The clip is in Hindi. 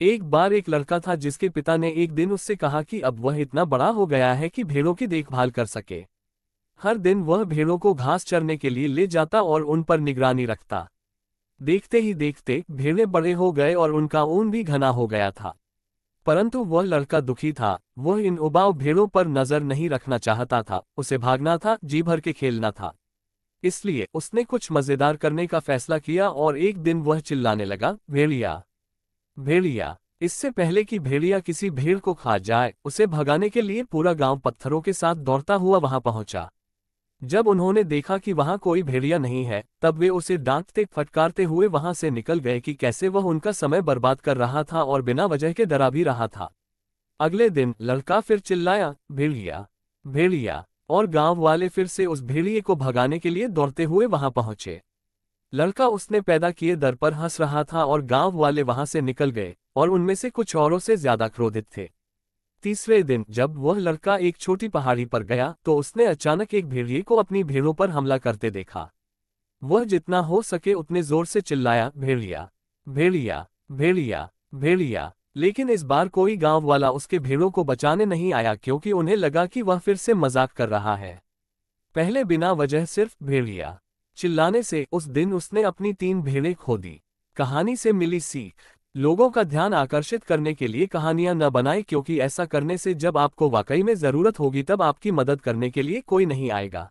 एक बार एक लड़का था जिसके पिता ने एक दिन उससे कहा कि अब वह इतना बड़ा हो गया है कि भेड़ों की देखभाल कर सके। हर दिन वह भेड़ों को घास चरने के लिए ले जाता और उन पर निगरानी रखता। देखते ही देखते भेड़ें बड़े हो गए और उनका ऊन भी घना हो गया था। परंतु वह लड़का दुखी था। वह इन उबाऊ भेड़ों पर नजर नहीं रखना चाहता था, उसे भागना था, जी भर के खेलना था। इसलिए उसने कुछ मजेदार करने का फैसला किया और एक दिन वह चिल्लाने लगा, भेड़िया, भेड़िया। इससे पहले कि भेड़िया किसी भेड़ को खा जाए, उसे भगाने के लिए पूरा गांव पत्थरों के साथ दौड़ता हुआ वहां पहुंचा। जब उन्होंने देखा कि वहां कोई भेड़िया नहीं है, तब वे उसे डांटते फटकारते हुए वहां से निकल गए कि कैसे वह उनका समय बर्बाद कर रहा था और बिना वजह के डरा भी रहा था। अगले दिन लड़का फिर चिल्लाया, भेड़िया, भेड़िया, और गांव वाले फिर से उस भेड़िए को भगाने के लिए दौड़ते हुए वहां पहुंचे। लड़का उसने पैदा किए डर पर हंस रहा था और गांव वाले वहां से निकल गए, और उनमें से कुछ औरों से ज्यादा क्रोधित थे। तीसरे दिन जब वह लड़का एक छोटी पहाड़ी पर गया तो उसने अचानक एक भेड़िए को अपनी भेड़ों पर हमला करते देखा। वह जितना हो सके उतने जोर से चिल्लाया, भेड़िया, भेड़िया, भेड़िया, भेड़िया। लेकिन इस बार कोई गांव वाला उसके भेड़ों को बचाने नहीं आया क्योंकि उन्हें लगा कि वह फिर से मजाक कर रहा है। पहले बिना वजह सिर्फ भेड़िया चिल्लाने से उस दिन उसने अपनी 3 भेड़ें खो दी। कहानी से मिली सीख, लोगों का ध्यान आकर्षित करने के लिए कहानियां न बनाएं क्योंकि ऐसा करने से जब आपको वाकई में जरूरत होगी तब आपकी मदद करने के लिए कोई नहीं आएगा।